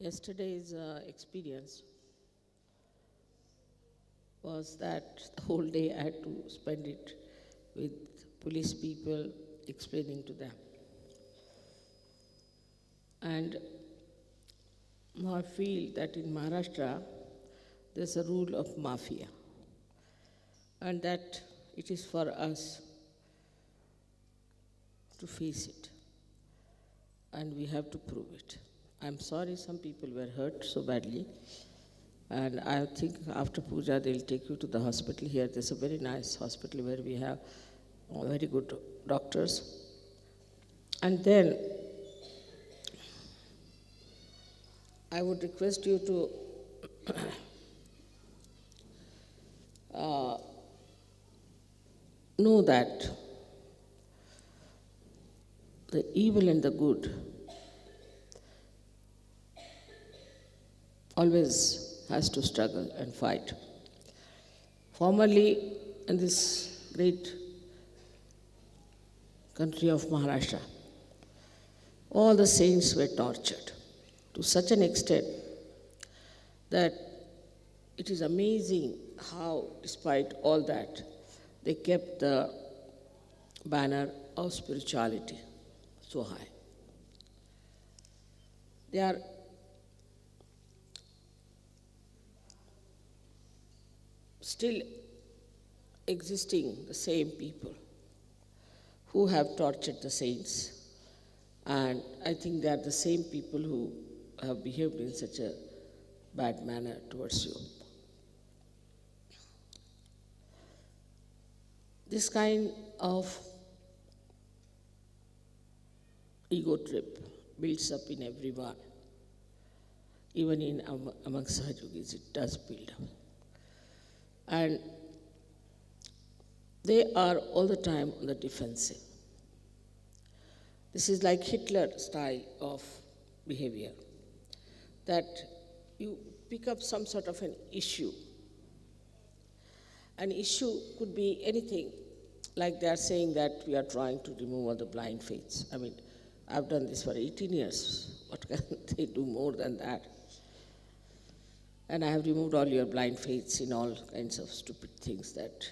Yesterday's experience was that the whole day I had to spend it with police people explaining to them. And now I feel that in Maharashtra there's a rule of mafia, and that it is for us to face it, and we have to prove it. I'm sorry some people were hurt so badly, and I think after puja they'll take you to the hospital here. There's a very nice hospital where we have very good doctors. And then I would request you to know that the evil and the good always has to struggle and fight. Formerly, in this great country of Maharashtra, all the saints were tortured to such an extent that it is amazing how, despite all that, they kept the banner of spirituality so high. They are still existing, the same people who have tortured the saints, and I think they are the same people who have behaved in such a bad manner towards you. This kind of ego trip builds up in everyone, even in among Sahajogis, it does build up. And they are all the time on the defensive. This is like Hitler style of behavior, that you pick up some sort of an issue. An issue could be anything, like they are saying that we are trying to remove all the blind faiths. I mean, I've done this for 18 years. What can they do more than that? And I have removed all your blind faiths in all kinds of stupid things that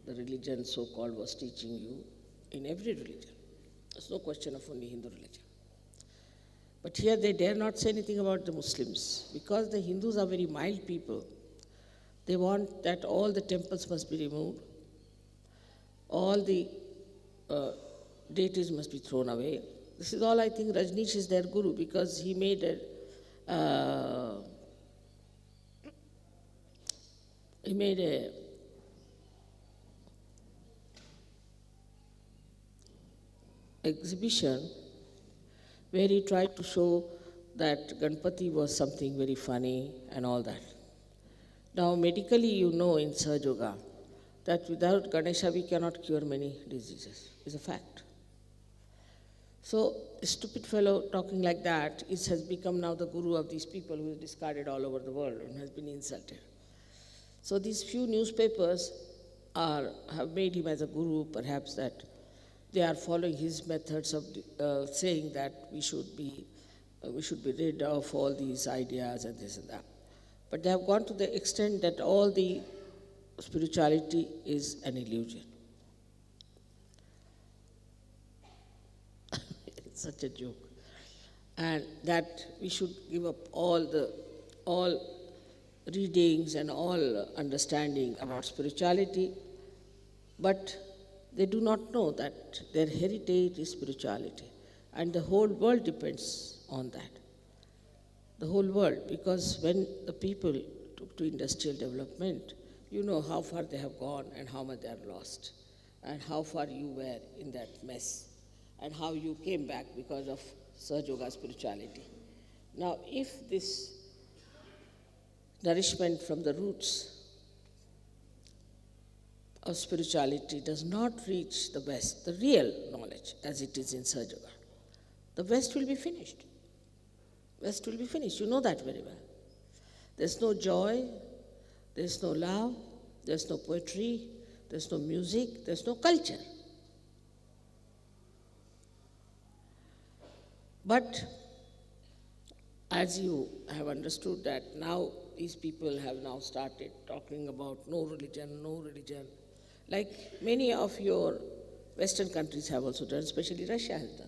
the religion so-called was teaching you in every religion. There's no question of only Hindu religion. But here they dare not say anything about the Muslims, because the Hindus are very mild people. They want that all the temples must be removed, all the deities must be thrown away. This is all I think Rajneesh is their guru, because he made a exhibition where he tried to show that Ganpati was something very funny and all that. Now, medically, you know in Sahaja Yoga that without Ganesha we cannot cure many diseases. It's a fact. So, a stupid fellow talking like that has become now the guru of these people who is discarded all over the world and has been insulted. So these few newspapers have made him as a guru, perhaps that they are following his methods of saying that we should be rid of all these ideas and this and that. But they have gone to the extent that all the spirituality is an illusion. It's such a joke. And that we should give up all readings and all understanding about spirituality, but they do not know that their heritage is spirituality, and the whole world depends on that. The whole world, because when the people took to industrial development, you know how far they have gone and how much they are lost, and how far you were in that mess, and how you came back because of Sahaja Yoga spirituality. Now, if this nourishment from the roots of spirituality does not reach the West, the real knowledge as it is in Sahaja Yoga, the West will be finished. West will be finished. You know that very well. There's no joy, there's no love, there's no poetry, there's no music, there's no culture. But as you have understood that now these people have now started talking about no religion, like many of your Western countries have also done, especially Russia has done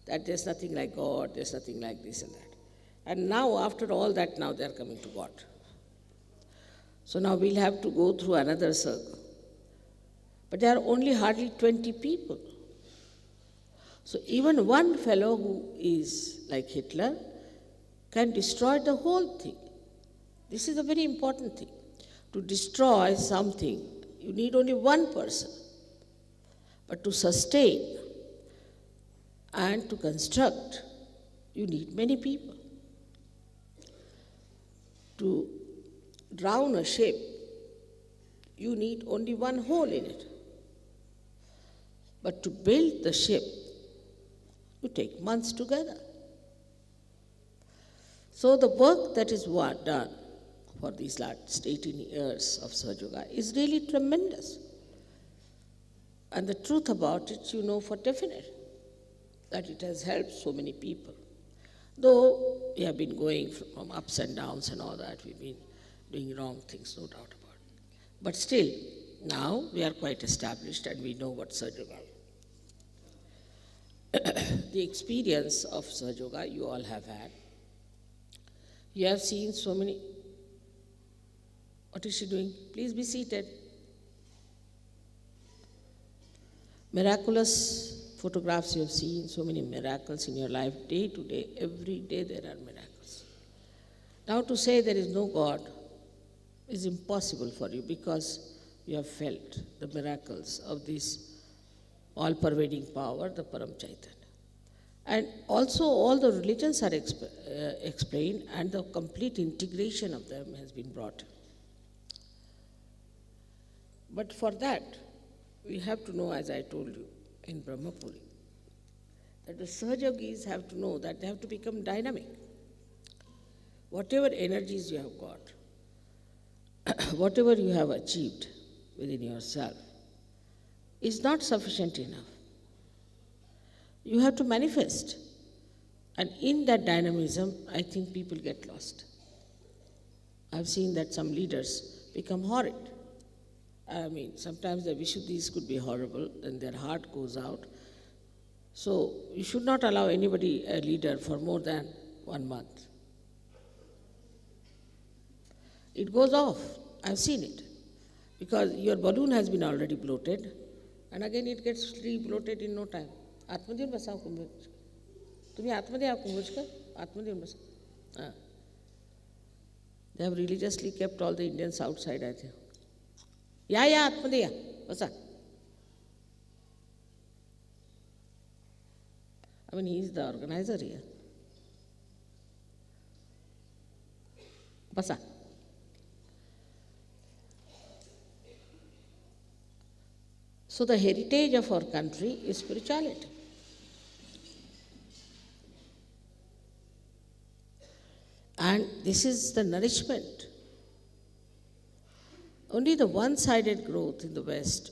that there's nothing like God, there's nothing like this and that. And now, after all that, now they're coming to God. So now we'll have to go through another circle. But there are only hardly 20 people. So even one fellow who is like Hitler can destroy the whole thing. This is a very important thing. To destroy something, you need only one person. But to sustain and to construct, you need many people. To drown a ship, you need only one hole in it. But to build the ship, you take months together. So the work that is done for these last 18 years of Sahaja Yoga is really tremendous. And the truth about it, you know for definite, that it has helped so many people. Though we have been going from ups and downs and all that, we've been doing wrong things, no doubt about it. But still, now we are quite established and we know what Sahaja Yoga is. The experience of Sahaja Yoga you all have had. You have seen so many. What is she doing? Please be seated. Miraculous photographs you have seen, so many miracles in your life, day to day, every day there are miracles. Now to say there is no God is impossible for you because you have felt the miracles of this all-pervading power, the Param Chaitanya. And also all the religions are explained and the complete integration of them has been brought. But for that, we have to know, as I told you in Brahmapuri, that the Sahaja Yogis have to know that they have to become dynamic. Whatever energies you have got, whatever you have achieved within yourself, is not sufficient enough. You have to manifest. And in that dynamism, I think people get lost. I've seen that some leaders become horrid. I mean, sometimes the Vishuddhis could be horrible, and their heart goes out. So you should not allow anybody a leader for more than 1 month. It goes off. I've seen it. Because your balloon has been already bloated, and again it gets re-bloated in no time. आत्मदेव बसाओ कुंभज तुम्हें आत्मदेव कुंभज कर आत्मदेव बसाओ. They have religiously kept all the Indians outside, I think. Yeah, आत्मदेव बसा. I mean, he is the organizer here. Basa. So the heritage of our country is spirituality. And this is the nourishment. Only the one-sided growth in the West,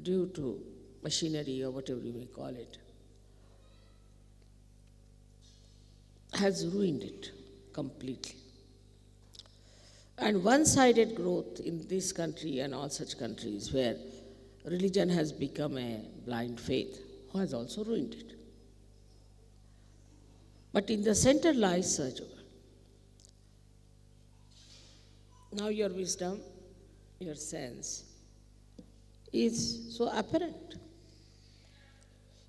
due to machinery or whatever you may call it, has ruined it completely. And one-sided growth in this country and all such countries where religion has become a blind faith has also ruined it. But in the center lies Sahaja Yoga. Now your wisdom, your sense is so apparent.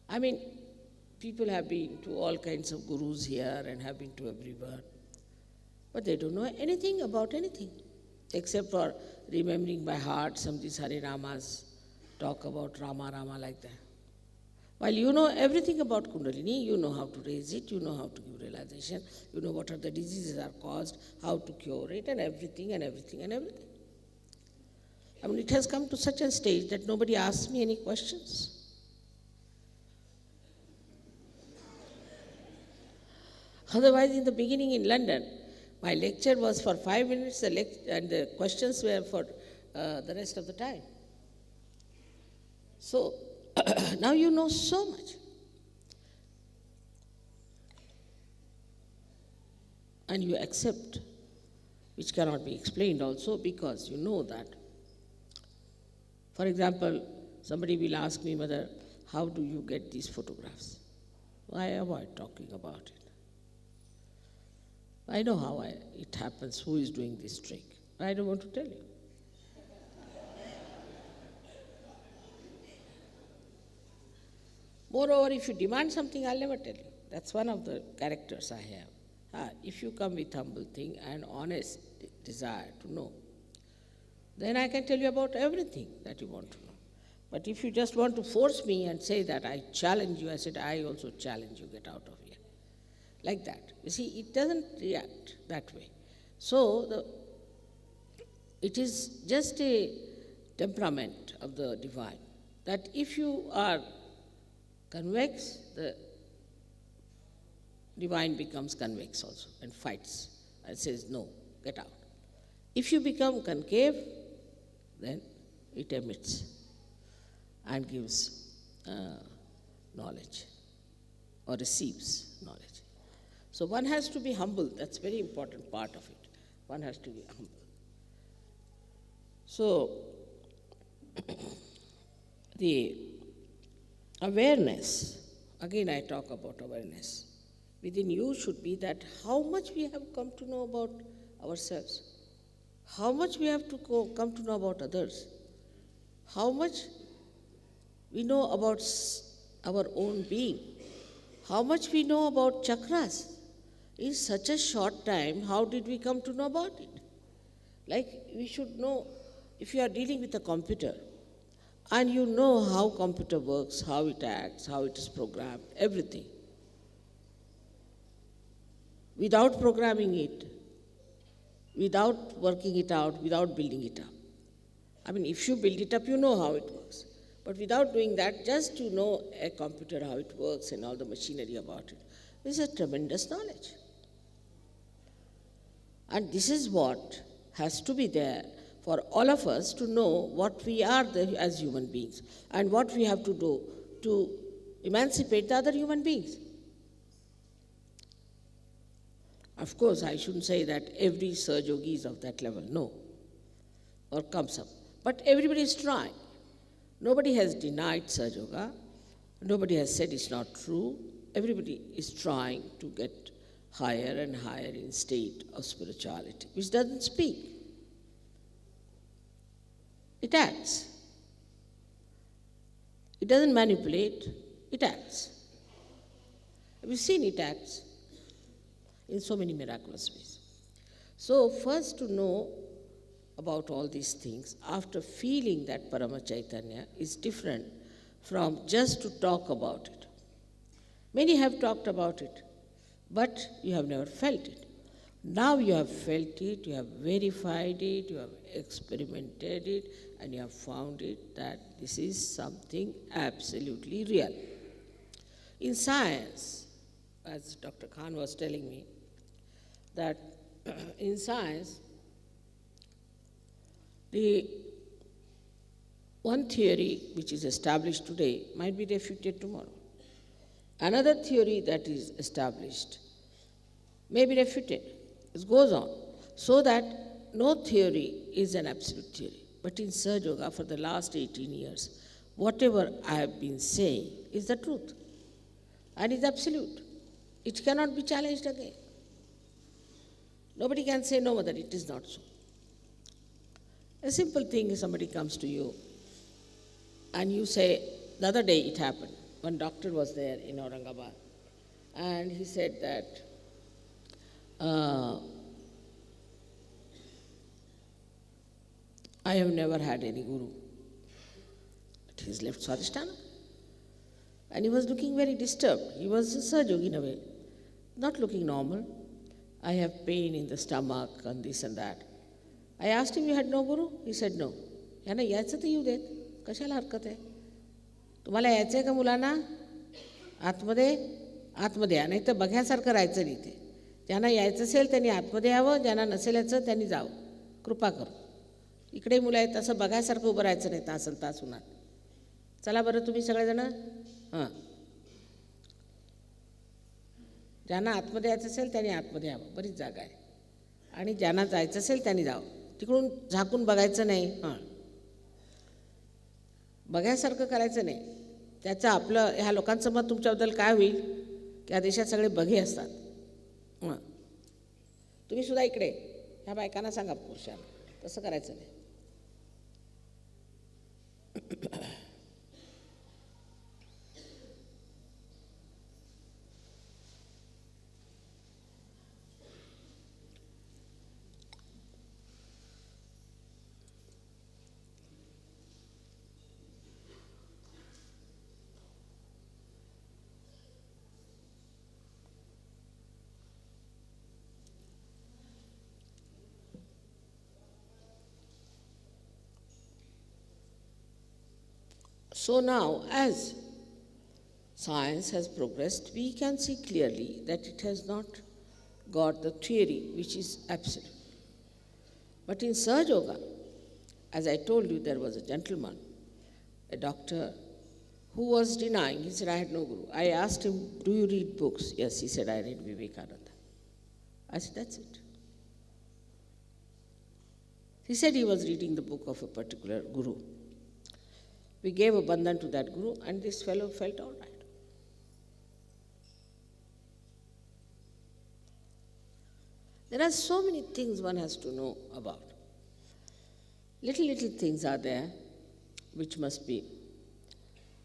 I mean, people have been to all kinds of gurus here and have been to everywhere, but they don't know anything about anything, except for remembering by heart some of these Hare Ramas, talk about Rama like that. While you know everything about Kundalini, you know how to raise it, you know how to give realization, you know what are the diseases are caused, how to cure it, and everything and everything and everything. I mean, it has come to such a stage that nobody asks me any questions. Otherwise, in the beginning in London, my lecture was for 5 minutes and the questions were for the rest of the time. So, now you know so much. and you accept, which cannot be explained also because you know that. For example, somebody will ask me, Mother, how do you get these photographs? I avoid talking about it. I know how it happens, who is doing this trick. I don't want to tell you. Moreover, if you demand something, I'll never tell you. That's one of the characters I have. If you come with humble thing and honest desire to know, then I can tell you about everything that you want to know. But if you just want to force me and say that I challenge you, I said, I also challenge you, get out of here. Like that. You see, it doesn't react that way. So, it is just a temperament of the divine, that if you are convex, the divine becomes convex also and fights and says, no, get out. If you become concave, then it emits and gives knowledge or receives knowledge. So one has to be humble. That's a very important part of it. One has to be humble. So the awareness, again I talk about awareness, within you should be that how much we have come to know about ourselves, how much we have to come to know about others, how much we know about our own being, how much we know about chakras. In such a short time, how did we come to know about it? Like we should know, if you are dealing with a computer, and you know how computer works, how it acts, how it is programmed, everything. Without programming it, without working it out, without building it up. I mean, if you build it up, you know how it works. But without doing that, just to know a computer, how it works and all the machinery about it, is a tremendous knowledge. And this is what has to be there for all of us to know what we are as human beings and what we have to do to emancipate the other human beings. Of course, I shouldn't say that every Sahaja-yogi is of that level, no, or comes up. But everybody is trying. Nobody has denied Sahaja Yoga. Nobody has said it's not true. Everybody is trying to get higher and higher in state of spirituality, which doesn't speak. It acts. It doesn't manipulate, it acts. We've seen it acts in so many miraculous ways. So first to know about all these things, after feeling that Parama Chaitanya, is different from just to talk about it. Many have talked about it, but you have never felt it. Now you have felt it, you have verified it, you have experimented it, and you have found it that this is something absolutely real. In science, as Dr. Khan was telling me, that in science, the one theory which is established today might be refuted tomorrow. Another theory that is established may be refuted. It goes on. So that no theory is an absolute theory. But in Sahaja Yoga, for the last 18 years, whatever I have been saying is the truth and is absolute. It cannot be challenged again. Nobody can say, no, Mother, it is not so. A simple thing is somebody comes to you and you say, the other day it happened, one doctor was there in Aurangabad, and he said that I have never had any guru. But he's left Swadhisthana. And he was looking very disturbed. He was a Sahaja Yogi in a way, not looking normal. I have pain in the stomach and this and that. I asked him, you had no guru? He said, no. याना यायचं तर येऊ देत, कशाला हरकत आहे? तुम्हाला यायचं आहे का मुलांना? आतमध्ये या, नाही तर बघ्यासारखं राहायचं नाही ते. ज्यांना यायचं असेल त्यांनी आतमध्ये यावं, ज्यांना नसेल यायचं त्यांनी जावं. कृपा करू. इकडे मुलं आहेत तसं बघायसारखं उभं राहायचं नाही तासन तास उन्हात. चला बरं तुम्ही सगळेजण. हां. ज्यांना आतमध्ये यायचं असेल त्यांनी आतमध्ये यावं, बरीच जागा आहे. आणि ज्यांना जायचं असेल त्यांनी जावं. तिकडून झाकून बघायचं नाही, बघायसारखं करायचं नाही. त्याचं आपलं ह्या लोकांचं मत तुमच्याबद्दल काय होईल की या देशात सगळे बघे असतात. तुम्ही सुद्धा इकडे ह्या बायकांना सांगा, पुरुषांना तसं करायचं नाही. So now, as science has progressed, we can see clearly that it has not got the theory which is absolute. But in Sahaja Yoga, as I told you, there was a gentleman, a doctor, who was denying. He said, I had no guru. I asked him, do you read books? Yes, he said, I read Vivekananda. I said, that's it. He said he was reading the book of a particular guru. We gave a bandhan to that guru, and this fellow felt all right. There are so many things one has to know about. Little things are there which must be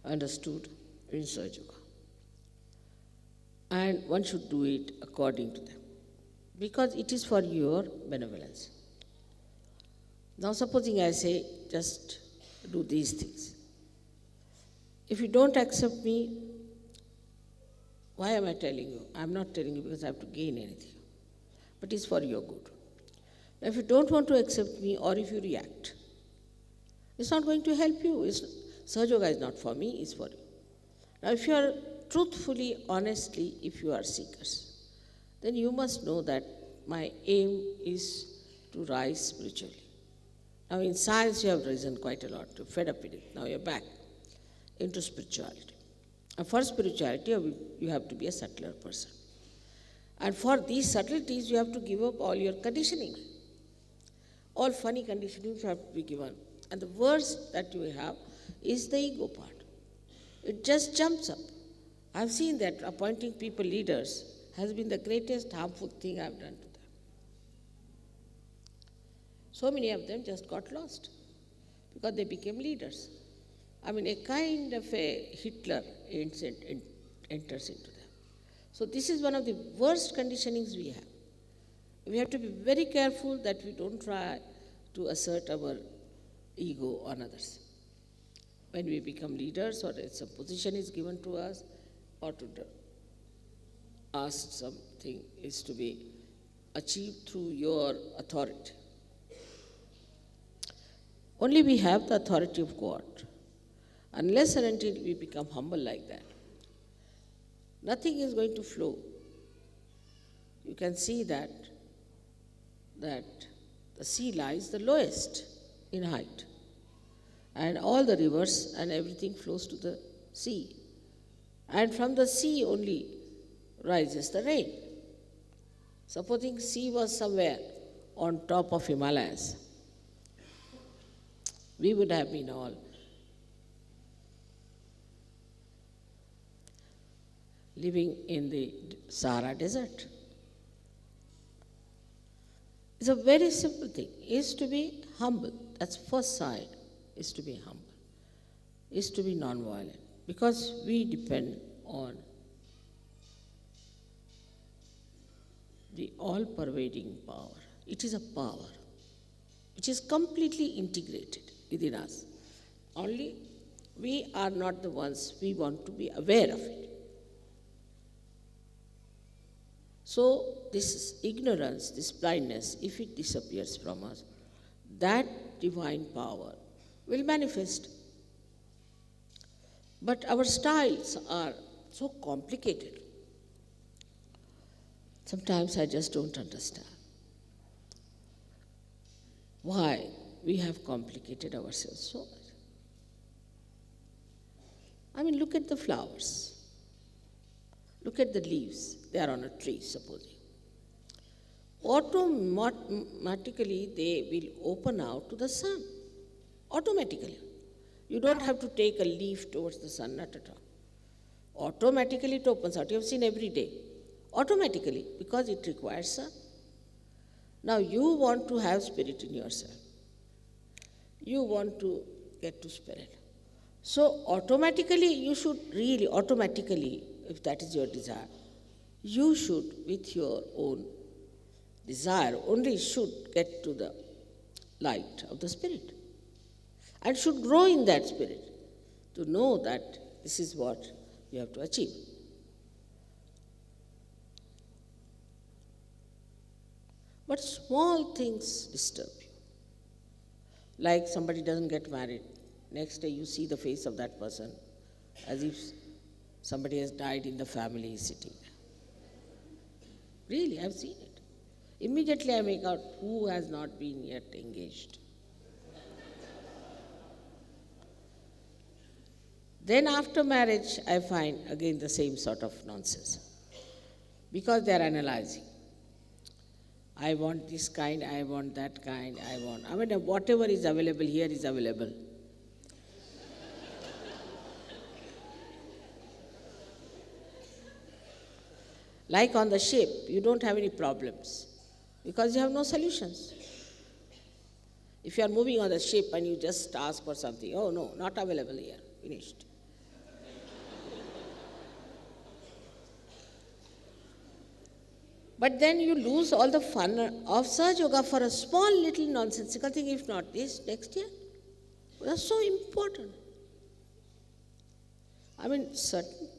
understood in Sahaja Yoga. And one should do it according to them, because it is for your benevolence. Now supposing I say, just do these things. If you don't accept me, why am I telling you? I'm not telling you because I have to gain anything, but it's for your good. Now, if you don't want to accept me, or if you react, it's not going to help you. Sahaja Yoga is not for me, it's for you. Now, if you are truthfully, honestly, if you are seekers, then you must know that my aim is to rise spiritually. Now, in science, you have risen quite a lot. You're fed up with it. Now, you're back into spirituality. And for spirituality, you have to be a subtler person. And for these subtleties, you have to give up all your conditioning. All funny conditionings have to be given. And the worst that you have is the ego part. It just jumps up. I've seen that appointing people leaders has been the greatest harmful thing I've done to them. So many of them just got lost because they became leaders. I mean, a kind of a Hitler enters into them. So this is one of the worst conditionings we have. We have to be very careful that we don't try to assert our ego on others. When we become leaders, or some position is given to us, or to ask something is to be achieved through your authority. Only we have the authority of God. Unless and until we become humble like that, nothing is going to flow. You can see that the sea lies the lowest in height, and all the rivers and everything flows to the sea. And from the sea only rises the rain. Supposing sea was somewhere on top of Himalayas, we would have been all living in the Sahara Desert. It's a very simple thing, is to be humble. That's first side, is to be humble, is to be non-violent, because we depend on the all-pervading power. It is a power which is completely integrated within us. Only we are not the ones, we want to be aware of it. So this ignorance, this blindness, if it disappears from us, that divine power will manifest. But our styles are so complicated. Sometimes I just don't understand why we have complicated ourselves so much. I mean, look at the flowers. Look at the leaves. They are on a tree, supposing. Automatically, they will open out to the sun. Automatically. You don't have to take a leaf towards the sun, not at all. Automatically it opens out. You have seen every day. Automatically, because it requires sun. Now you want to have spirit in yourself. You want to get to spirit. So automatically, you should really, automatically, if that is your desire, you should, with your own desire, only should get to the light of the spirit. And should grow in that spirit to know that this is what you have to achieve. But small things disturb you. Like somebody doesn't get married. Next day you see the face of that person as if somebody has died in the family sitting there. Really, I've seen it. Immediately I make out who has not been yet engaged. Then after marriage, I find again the same sort of nonsense. Because they are analyzing. I want this kind, I want that kind, I mean, whatever is available here is available. Like on the ship, you don't have any problems because you have no solutions. If you are moving on the ship and you just ask for something, oh no, not available here, finished. But then you lose all the fun of Sahaja Yoga for a small little nonsensical thing, if not this, next year. That's so important. I mean,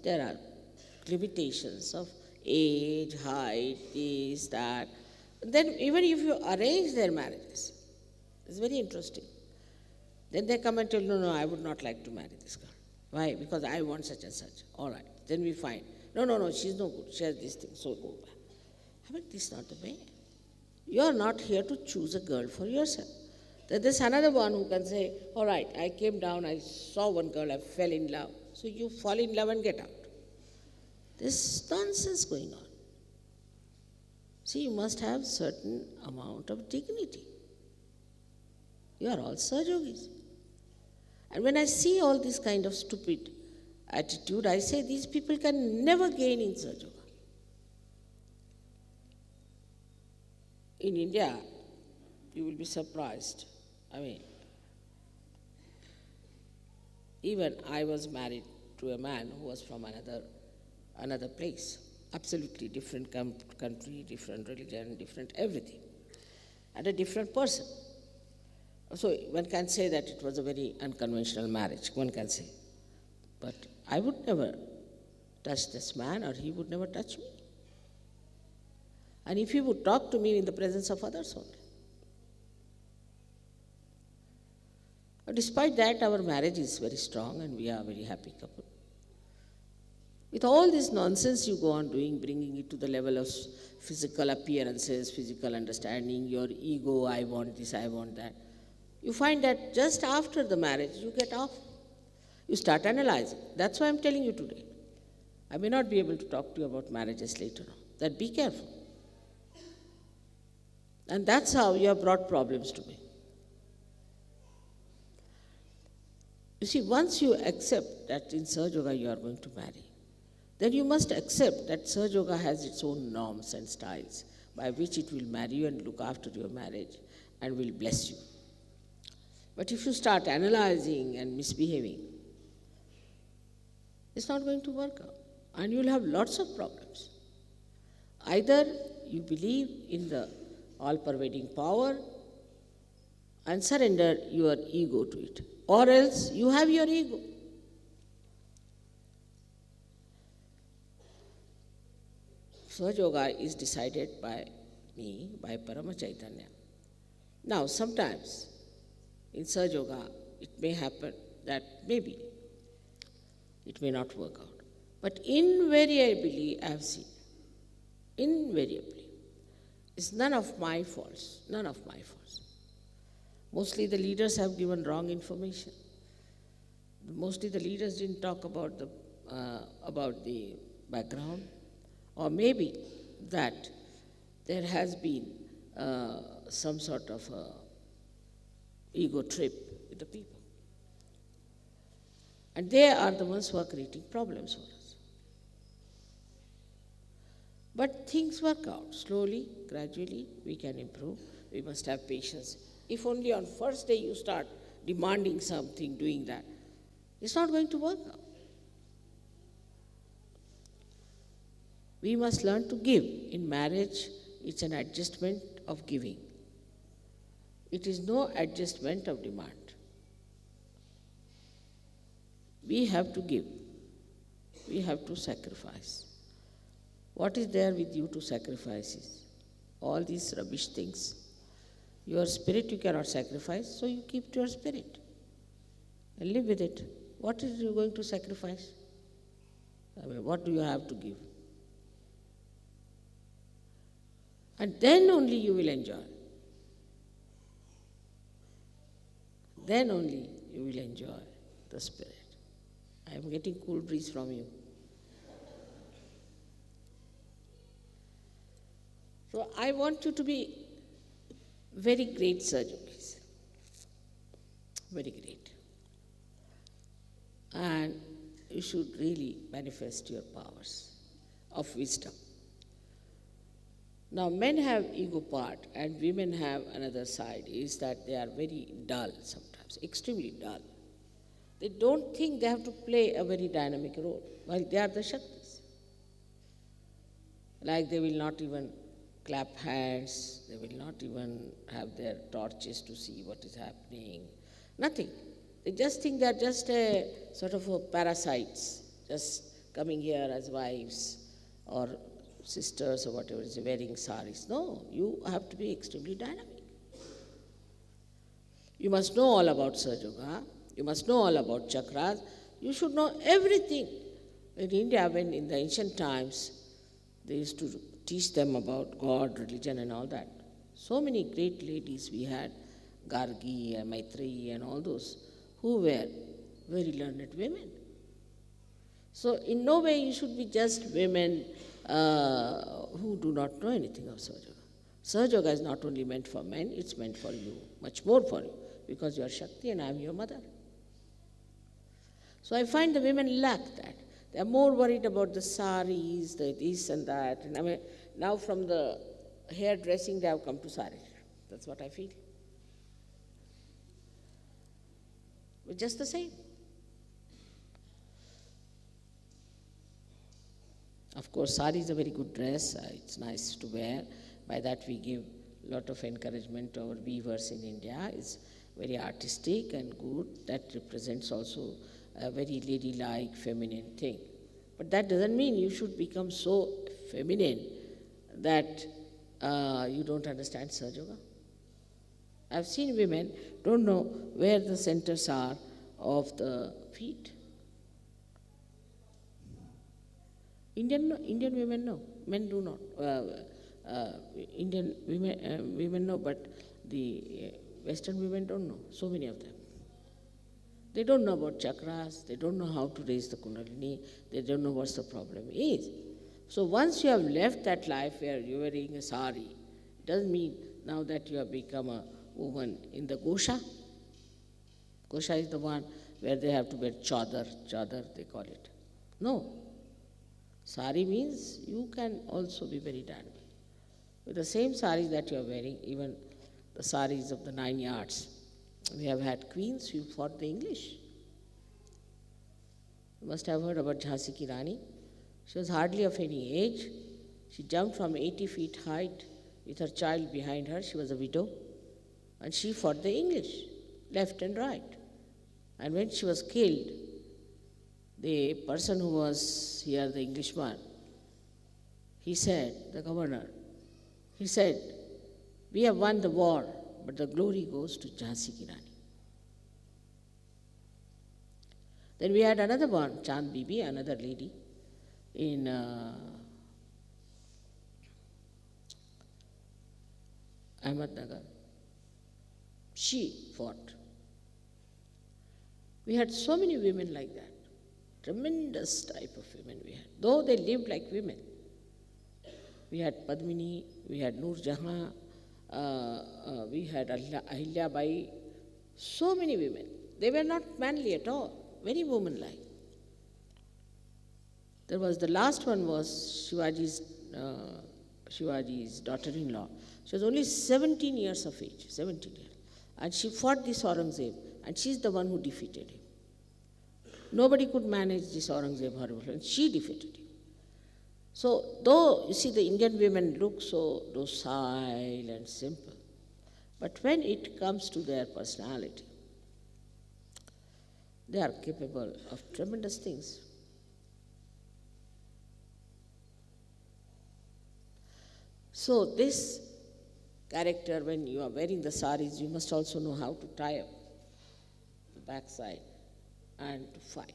there are limitations of age, height, this, that. Then even if you arrange their marriages, it's very interesting. Then they come and tell, no, I would not like to marry this girl. Why? Because I want such and such. All right. Then we find, no, she's no good. She has this thing, so go back. I mean, this is not the way. You are not here to choose a girl for yourself. There's another one who can say, all right, I came down, I saw one girl, I fell in love. So you fall in love and get out. There's nonsense going on. See, you must have certain amount of dignity. You are all Sahaja Yogis. And when I see all this kind of stupid attitude, I say these people can never gain in Sahaja Yoga. In India, you will be surprised. I mean, even I was married to a man who was from another place, absolutely different country, different religion, different everything, and a different person. So one can say that it was a very unconventional marriage, one can say. But I would never touch this man or he would never touch me. And if he would talk to me in the presence of others only. But despite that, our marriage is very strong and we are a very happy couple. With all this nonsense you go on doing, bringing it to the level of physical appearances, physical understanding, your ego, I want this, I want that. You find that just after the marriage, you get off. You start analyzing. That's why I'm telling you today. I may not be able to talk to you about marriages later on. That be careful. And that's how you have brought problems to me. You see, once you accept that in Sahaja Yoga you are going to marry, then you must accept that Sahaja Yoga has its own norms and styles by which it will marry you and look after your marriage and will bless you. But if you start analyzing and misbehaving, it's not going to work out. And you'll have lots of problems. Either you believe in the all-pervading power and surrender your ego to it, or else you have your ego. Sahaja Yoga is decided by me, by Parama Chaitanya. Now, sometimes in Sahaja Yoga, it may happen that maybe it may not work out. But invariably, I have seen, invariably, it's none of my faults, none of my faults. Mostly the leaders have given wrong information. Mostly the leaders didn't talk about the background. Or maybe that there has been some sort of ego trip with the people. And they are the ones who are creating problems for us. But things work out. Slowly, gradually, we can improve. We must have patience. If only on first day you start demanding something, doing that, it's not going to work out. We must learn to give. In marriage, it's an adjustment of giving. It is no adjustment of demand. We have to give. We have to sacrifice. What is there with you to sacrifice is all these rubbish things. Your spirit you cannot sacrifice, so you keep to your spirit and live with it. What is you going to sacrifice? I mean, what do you have to give? And then only you will enjoy. Then only you will enjoy the spirit. I am getting cool breeze from you. So I want you to be very great surgeons. Very great. And you should really manifest your powers of wisdom. Now, men have ego part and women have another side, is that they are very dull sometimes, extremely dull. They don't think they have to play a very dynamic role, while they are the Shaktis. Like they will not even clap hands, they will not even have their torches to see what is happening, nothing. They just think they are just a sort of a parasites, just coming here as wives or sisters or whatever is wearing saris. No, you have to be extremely dynamic. You must know all about Sahaja Yoga. You must know all about chakras. You should know everything. In India, when in the ancient times, they used to teach them about God, religion and all that. So many great ladies we had, Gargi and Maitreyi and all those, who were very learned women. So in no way you should be just women who do not know anything of Sahaja Yoga. Sahaja Yoga is not only meant for men, it's meant for you, much more for you, because you are Shakti and I am your mother. So I find the women lack that. They are more worried about the saris, the this and that. And I mean, now from the hairdressing, they have come to saris. That's what I feel. But just the same. Of course, sari is a very good dress. It's nice to wear. By that we give a lot of encouragement to our weavers in India. It's very artistic and good. That represents also a very ladylike, feminine thing. But that doesn't mean you should become so feminine that you don't understand Sahaja Yoga. I've seen women don't know where the centers are of the feet. Indian women know, men do not. Indian women know, but the Western women don't know, so many of them. They don't know about chakras, they don't know how to raise the kundalini, they don't know what the problem is. So once you have left that life where you are wearing a sari, it doesn't mean now that you have become a woman in the Gosha. Gosha is the one where they have to wear chadar they call it. No. Sari means you can also be very dynamic. With the same saris that you are wearing, even the saris of the 9 yards, we have had queens who fought the English. You must have heard about Jhansi Ki Rani. She was hardly of any age. She jumped from 80 feet height with her child behind her. She was a widow. And she fought the English, left and right. And when she was killed, the person who was here, the Englishman, he said, the governor, he said, we have won the war, but the glory goes to Jhansi Ki Rani. Then we had another one, Chand Bibi, another lady in Ahmednagar. She fought. We had so many women like that. Tremendous type of women we had. Though they lived like women, We had Padmini, we had Noor Jahan, we had Ahilya Bai, so many women. They were not manly at all, very womanlike. There was the last one was Shivaji's daughter-in-law. She was only 17 years of age, 17 years. And she fought this Aurangzeb, and she's the one who defeated him. Nobody could manage this Aurangzeb horrible, and she defeated him. So, though, you see, the Indian women look so docile and simple, but when it comes to their personality, they are capable of tremendous things. So this character, when you are wearing the saris, you must also know how to tie up the backside and to fight.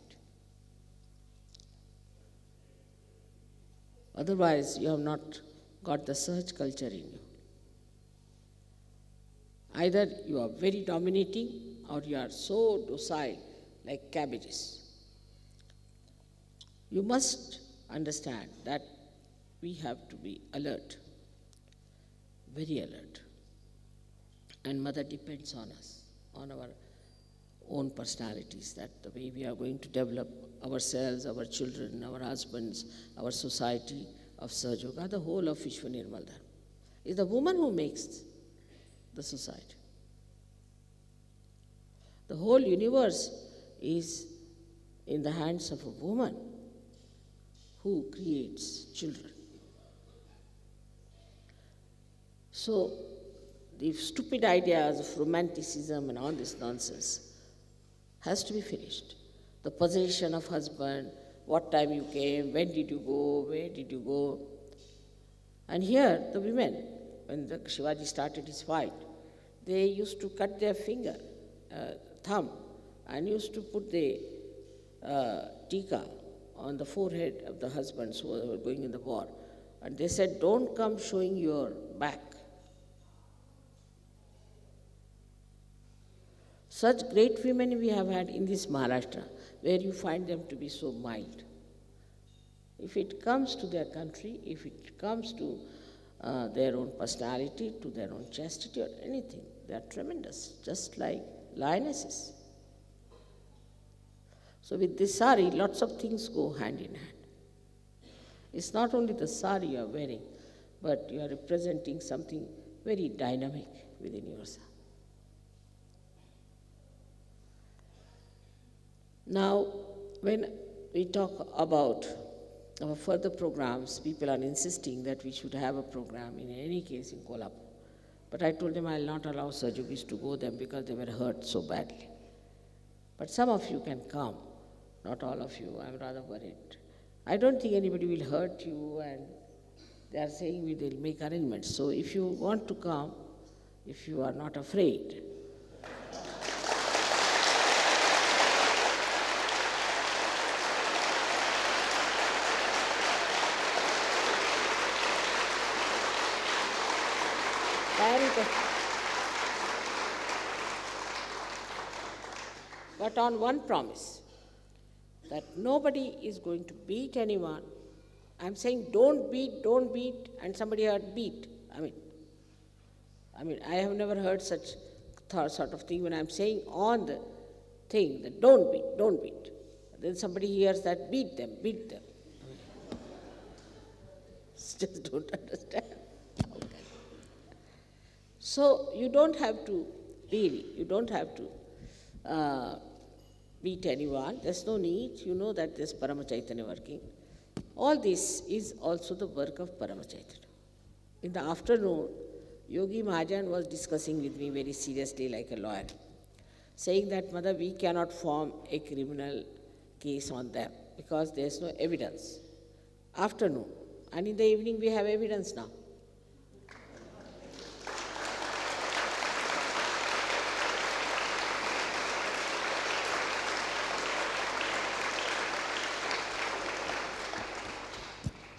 Otherwise, you have not got the search culture in you. Either you are very dominating or you are so docile like cabbages. You must understand that we have to be alert, very alert. And Mother depends on us, on our own personalities, that the way we are going to develop ourselves, our children, our husbands, our society of Sahaja Yoga, the whole of Vishwa Nirmal Dharma. It's the woman who makes the society. The whole universe is in the hands of a woman who creates children. So, the stupid ideas of romanticism and all this nonsense has to be finished. The possession of husband, what time you came, when did you go, where did you go. And here, the women, when the Shivaji started his fight, they used to cut their finger, thumb, and used to put the tika on the forehead of the husbands who were going in the war. And they said, don't come showing your back. Such great women we have had in this Maharashtra, where you find them to be so mild. If it comes to their country, if it comes to their own personality, to their own chastity or anything, they are tremendous, just like lionesses. So with this sari, lots of things go hand in hand. It's not only the sari you are wearing, but you are representing something very dynamic within yourself. Now, when we talk about our further programs, people are insisting that we should have a program in any case in Kolhapur. But I told them I will not allow Sahajogis to go there because they were hurt so badly. But some of you can come, not all of you, I'm rather worried. I don't think anybody will hurt you, and they are saying we will make arrangements. So if you want to come, if you are not afraid, but on one promise, that nobody is going to beat anyone. I'm saying don't beat, and somebody heard beat. I mean, I have never heard such sort of thing when I'm saying on the thing that don't beat. Then somebody hears that beat them. Just don't understand. So you don't have to, really, beat anyone. There's no need. You know that there's Parama Chaitanya working. All this is also the work of Parama Chaitanya. In the afternoon, Yogi Mahajan was discussing with me very seriously like a lawyer, saying that, Mother, we cannot form a criminal case on them because there's no evidence. Afternoon. And in the evening we have evidence now.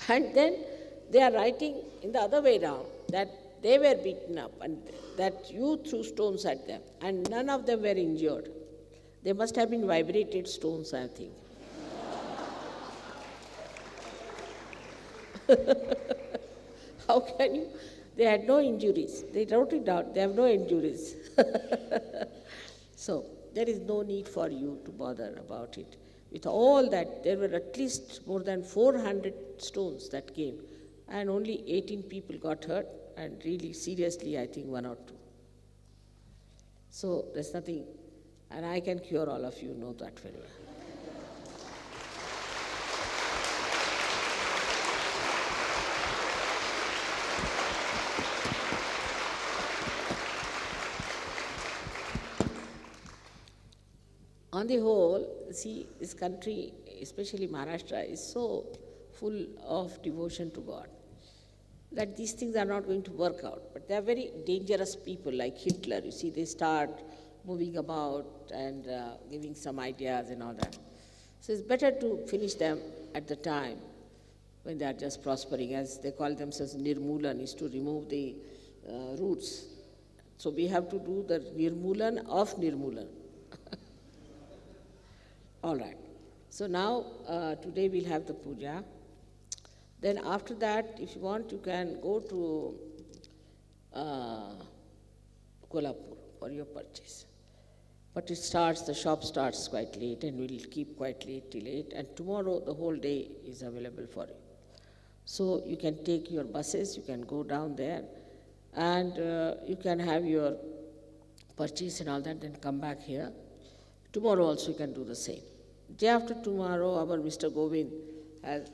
And then they are writing in the other way round that they were beaten up and that you threw stones at them and none of them were injured. They must have been vibrated stones, I think. How can you? They had no injuries. They wrote it down. They have no injuries. So there is no need for you to bother about it. With all that, there were at least more than 400 stones that came, and only 18 people got hurt, and really seriously, I think one or two. So there's nothing, and I can cure all of you, know that very well. On the whole, see, this country, especially Maharashtra, is so full of devotion to God that these things are not going to work out. But they are very dangerous people, like Hitler. You see, they start moving about and giving some ideas and all that. So it's better to finish them at the time when they are just prospering, as they call themselves Nirmulan, is to remove the roots. So we have to do the Nirmulan of Nirmulan. All right. So now, today we'll have the puja. Then after that, if you want, you can go to Kolhapur for your purchase. But the shop starts quite late, and we'll keep quite late till 8. And tomorrow, the whole day is available for you. So you can take your buses, you can go down there, and you can have your purchase and all that, then come back here. Tomorrow also you can do the same. Day after tomorrow, our Mr. Govind has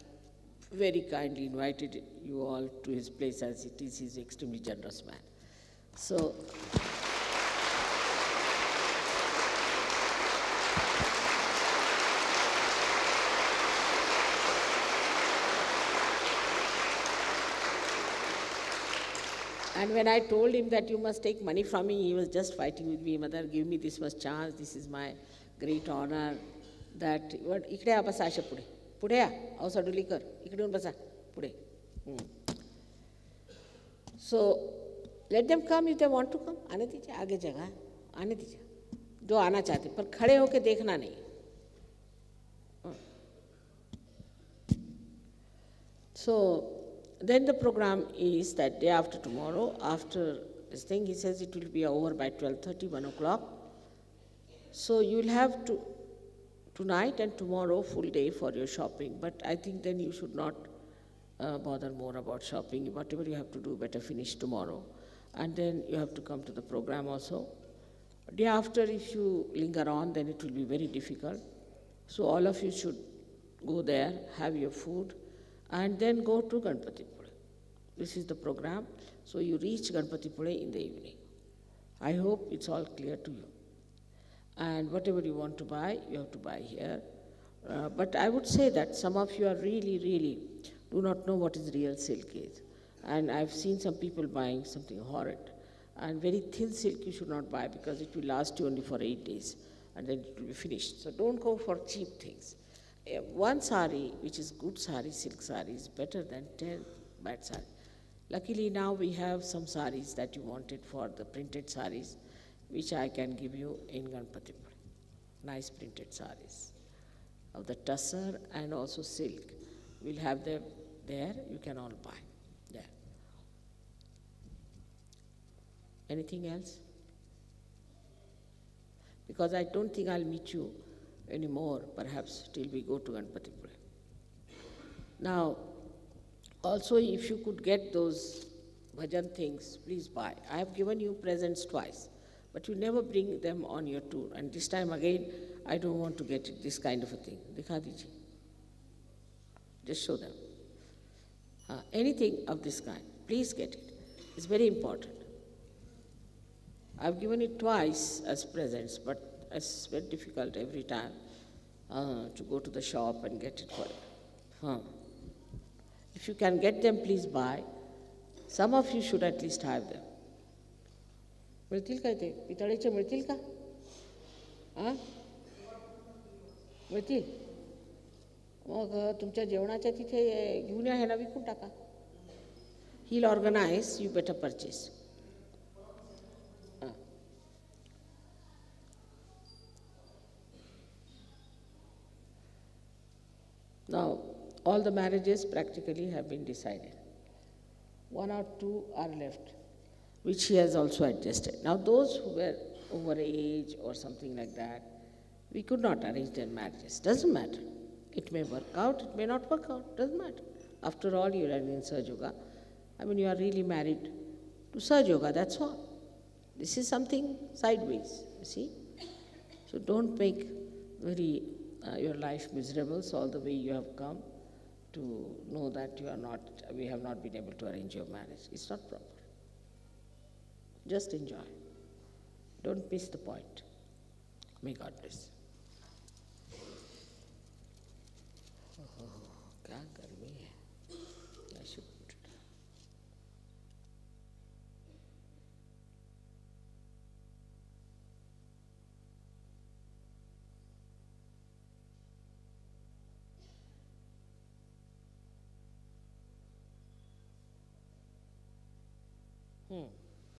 very kindly invited you all to his place, as it is. He's an extremely generous man. So, and when I told him that you must take money from me, he was just fighting with me. Mother, give me this much chance. This is my great honor. That इकडे आ बसा अशा पुढे पुढे या अवसाडुली कर इकडे येऊन बसा पुढे. So let them come if they want to come. आने दीजिए, आगे जगह आने दीजिए, जो आना चाहते, पर खड़े होके देखना नहीं. So then the program is that day after tomorrow, after this thing, he says it will be over by 12:30, 1 o'clock. So you will have to tonight and tomorrow full day for your shopping, but I think then you should not bother more about shopping. Whatever you have to do, better finish tomorrow. And then you have to come to the program also. Day after, if you linger on, then it will be very difficult. So all of you should go there, have your food, and then go to Ganpatipule. This is the program. So you reach Ganpatipule in the evening. I hope it's all clear to you. And whatever you want to buy, you have to buy here. But I would say that some of you are really do not know what is real silk is. And I've seen some people buying something horrid. And very thin silk you should not buy, because it will last you only for 8 days and then it will be finished. So don't go for cheap things. One sari, which is good sari, silk sari, is better than 10 bad sari. Luckily now we have some saris that you wanted for the printed saris, which I can give you in Ganpatipule. Nice printed saris of the tussar and also silk. We'll have them there, you can all buy there. Anything else? Because I don't think I'll meet you anymore, perhaps till we go to Ganpatipule. Now, also if you could get those bhajan things, please buy. I have given you presents twice, but you never bring them on your tour. And this time again, I don't want to get it, this kind of a thing. Dikha dijiye. Just show them. Anything of this kind, please get it. It's very important. I've given it twice as presents, but it's very difficult every time to go to the shop and get it for it. If you can get them, please buy. Some of you should at least have them. मिळतील काय ते पितळेचे मिळतील का? मिळतील? मग तुमच्या जेवणाच्या तिथे घेऊन या, ह्याला विकून टाका. He'll organize, you better purchase. Now, all the marriages practically have been decided. one or two are left, which he has also adjusted. Now, those who were over age or something like that, we could not arrange their marriages. Doesn't matter. It may work out, it may not work out, doesn't matter. After all, you are in Sahaja Yoga. I mean, you are really married to Sahaja Yoga, that's all. This is something sideways, you see. So don't make your life miserable all the way you have come to know that we have not been able to arrange your marriage. It's not proper. Just enjoy. Don't miss the point. May God bless.